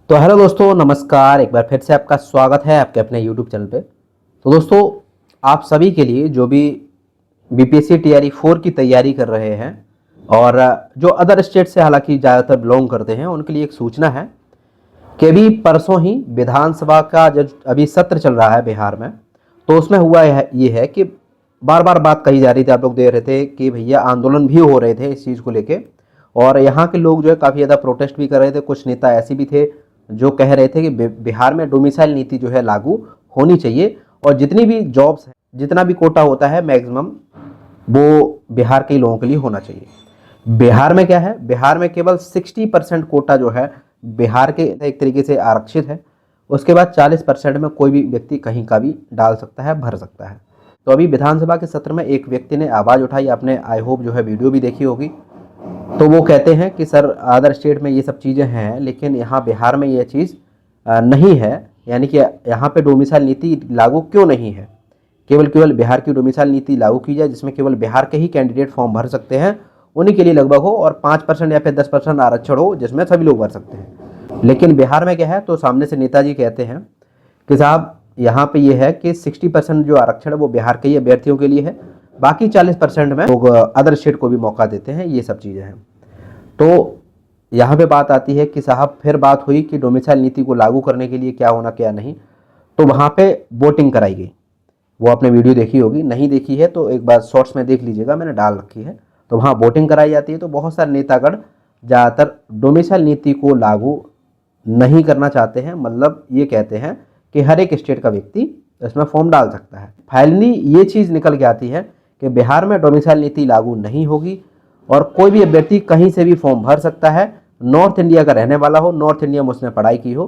तो हेलो दोस्तों, नमस्कार। एक बार फिर से आपका स्वागत है आपके अपने यूट्यूब चैनल पे। तो दोस्तों, आप सभी के लिए जो भी बीपीएससी टीआरई 4 की तैयारी कर रहे हैं और जो अदर स्टेट से हालांकि ज़्यादातर बिलोंग करते हैं, उनके लिए एक सूचना है कि अभी परसों ही विधानसभा का जो अभी सत्र चल रहा है बिहार में, तो उसमें हुआ ये है कि बार बार बात कही जा रही थी, आप लोग देख रहे थे कि भैया आंदोलन भी हो रहे थे इस चीज़ को लेके। और यहाँ के लोग जो है काफ़ी ज़्यादा प्रोटेस्ट भी कर रहे थे। कुछ नेता ऐसे भी थे जो कह रहे थे कि बिहार में डोमिसाइल नीति जो है लागू होनी चाहिए और जितनी भी जॉब्स हैं, जितना भी कोटा होता है मैक्सिमम, वो बिहार के लोगों के लिए होना चाहिए। बिहार में क्या है, बिहार में केवल 60% कोटा जो है बिहार के एक तरीके से आरक्षित है। उसके बाद 40% में कोई भी व्यक्ति कहीं का भी डाल सकता है, भर सकता है। तो अभी विधानसभा के सत्र में एक व्यक्ति ने आवाज़ उठाई, आपने आई होप जो है वीडियो भी देखी होगी। तो वो कहते हैं कि सर, अदर स्टेट में ये सब चीज़ें हैं लेकिन यहाँ बिहार में ये चीज़ नहीं है, यानी कि यहाँ पे डोमिसाइल नीति लागू क्यों नहीं है। केवल बिहार की डोमिसाइल नीति लागू की जाए जिसमें केवल बिहार के ही कैंडिडेट फॉर्म भर सकते हैं, उन्हीं के लिए लगभग हो, और 5% या फिर 10% आरक्षण हो जिसमें सभी लोग भर सकते हैं। लेकिन बिहार में क्या है, तो सामने से नेताजी कहते हैं कि साहब, यहाँ पे ये है कि 60% जो आरक्षण है वो बिहार के ही अभ्यर्थियों के लिए है, बाकी 40% में लोग अदर स्टेट को भी मौका देते हैं। ये सब चीज़ें हैं। तो यहाँ पे बात आती है कि साहब, फिर बात हुई कि डोमिसाइल नीति को लागू करने के लिए क्या होना क्या नहीं। तो वहाँ पे वोटिंग कराई गई। वो आपने वीडियो देखी होगी, नहीं देखी है तो एक बार शॉर्ट्स में देख लीजिएगा, मैंने डाल रखी है। तो वहाँ वोटिंग कराई जाती है। तो बहुत सारे नेतागण ज़्यादातर डोमिसाइल नीति को लागू नहीं करना चाहते हैं। मतलब ये कहते हैं कि हर एक स्टेट का व्यक्ति इसमें फॉर्म डाल सकता है। फाइनली ये चीज़ निकल के आती है कि बिहार में डोमिसाइल नीति लागू नहीं होगी और कोई भी अभ्यर्थी कहीं से भी फॉर्म भर सकता है। नॉर्थ इंडिया का रहने वाला हो, नॉर्थ इंडिया में उसने पढ़ाई की हो,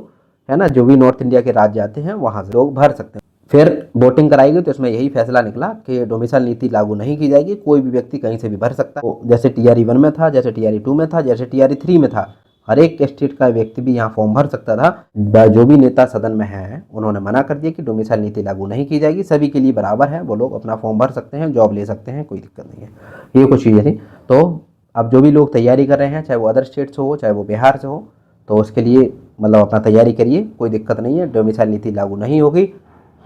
है ना, जो भी नॉर्थ इंडिया के राज्य आते हैं वहाँ से लोग भर सकते हैं। फिर वोटिंग कराई गई तो इसमें यही फैसला निकला कि डोमिसाइल नीति लागू नहीं की जाएगी, कोई भी व्यक्ति कहीं से भी भर सकता है। तो जैसे टीआरई 1 में था, जैसे टीआरई 2 में था, जैसे टीआरई 3 में था, हर एक स्टेट का व्यक्ति भी यहाँ फॉर्म भर सकता था। जो भी नेता सदन में हैं उन्होंने मना कर दिया कि डोमिसाइल नीति लागू नहीं की जाएगी, सभी के लिए बराबर है, वो लोग अपना फॉर्म भर सकते हैं, जॉब ले सकते हैं, कोई दिक्कत नहीं है। ये कुछ चीज़ें थी। तो अब जो भी लोग तैयारी कर रहे हैं, चाहे वो अदर स्टेट से हो चाहे वो बिहार से हो, तो उसके लिए मतलब अपना तैयारी करिए, कोई दिक्कत नहीं है। डोमिसाइल नीति लागू नहीं होगी।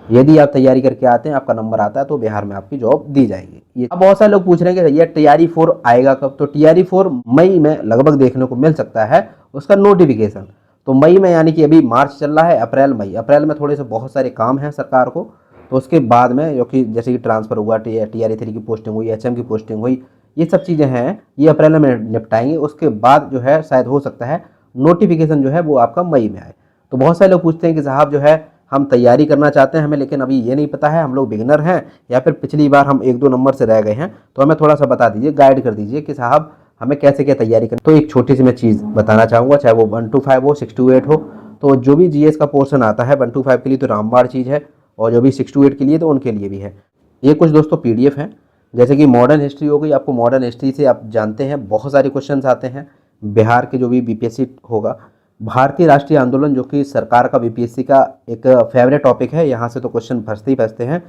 यदि आप तैयारी करके आते हैं, आपका नंबर आता है, तो बिहार में आपकी जॉब दी जाएगी। ये अब बहुत सारे लोग पूछ रहे हैं कि भैया टीआरई 4 आएगा कब। तो टीआरई 4 मई में लगभग देखने को मिल सकता है उसका नोटिफिकेशन। तो मई में, यानी कि अभी मार्च चल रहा है, अप्रैल मई, अप्रैल में थोड़े से बहुत सारे काम हैं सरकार को। तो उसके बाद में जो कि जैसे कि ट्रांसफ़र हुआ, टीआरई 3 की पोस्टिंग हुई, एचएम की पोस्टिंग हुई, ये सब चीज़ें हैं, ये अप्रैल में निपटाएंगे। उसके बाद जो है शायद हो सकता है नोटिफिकेशन जो है वो आपका मई में आए। तो बहुत सारे लोग पूछते हैं कि साहब जो है, हम तैयारी करना चाहते हैं हमें, लेकिन अभी ये नहीं पता है, हम लोग बिगिनर हैं या फिर पिछली बार हम 1-2 नंबर से रह गए हैं, तो हमें थोड़ा सा बता दीजिए, गाइड कर दीजिए कि साहब हमें कैसे क्या तैयारी करनी। तो एक छोटी सी मैं चीज़ बताना चाहूँगा, चाहे वो 1 to 5 हो, 6 to 8 हो। तो जो भी जीएस का पोर्शन आता है 1 to 5 के लिए तो रामबाण चीज़ है, और जो भी 6 to 8 के लिए तो उनके लिए भी है। ये कुछ दोस्तों पीडीएफ हैं, जैसे कि मॉडर्न हिस्ट्री हो गई। आपको मॉडर्न हिस्ट्री से आप जानते हैं बहुत सारे क्वेश्चन आते हैं बिहार के, जो भी बीपीएससी होगा। भारतीय राष्ट्रीय आंदोलन, जो कि सरकार का बीपीएससी का एक फेवरेट टॉपिक है, यहाँ से तो क्वेश्चन फंसते ही फंसते हैं।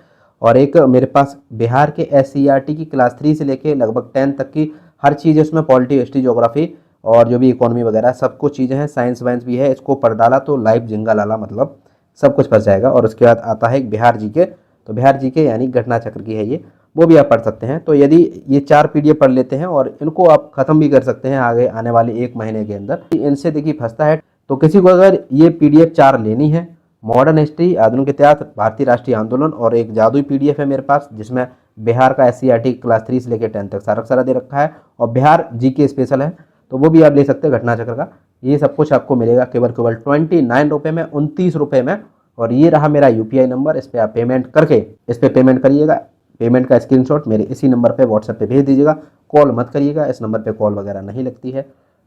और एक मेरे पास बिहार के एससीईआरटी की क्लास 3 से लेके लगभग 10 तक की हर चीज़ है उसमें, पॉलिटी, हिस्ट्री, ज्योग्राफी और जो भी इकोनॉमी वगैरह सब कुछ चीज़ें हैं, साइंस वाइंस भी है। इसको पढ़ डाला तो लाइव जिंगा लाला, मतलब सब कुछ फंस जाएगा। और उसके बाद आता है बिहार जीके। तो बिहार जीके यानी घटना चक्र की है ये, वो भी आप पढ़ सकते हैं। तो यदि ये 4 पीडीएफ पढ़ लेते हैं और इनको आप ख़त्म भी कर सकते हैं आगे आने वाले 1 महीने के अंदर, इनसे देखिए फंसता है। तो किसी को अगर ये पीडीएफ 4 लेनी है, मॉडर्न हिस्ट्री, आधुनिक इतिहास, भारतीय राष्ट्रीय आंदोलन, और एक जादुई पीडीएफ है मेरे पास जिसमें बिहार का एससीईआरटी क्लास 3 से लेकर 10 तक सारा सारा दे रखा है, और बिहार जीके स्पेशल है, तो वो भी आप ले सकते हैं, घटना चक्र का। ये सब कुछ आपको मिलेगा केवल 29 रुपये में, 29 रुपये में। और ये रहा मेरा यूपीआई नंबर, इस पर आप पेमेंट करके, इस पर पेमेंट करिएगा। पेमेंट का स्क्रीनशॉट मेरे इसी नंबर पे व्हाट्सएप पे भेज दीजिएगा। कॉल मत करिएगा, इस नंबर पे कॉल वगैरह नहीं लगती है,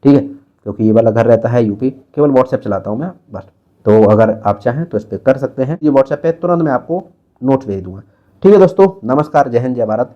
ठीक है, क्योंकि ये वाला घर रहता है यूपी। केवल व्हाट्सएप चलाता हूँ मैं बस। तो अगर आप चाहें तो इस पर कर सकते हैं, ये व्हाट्सएप पे तुरंत मैं आपको नोट्स भेज दूँगा। ठीक है दोस्तों, नमस्कार, जय हिंद, जय भारत।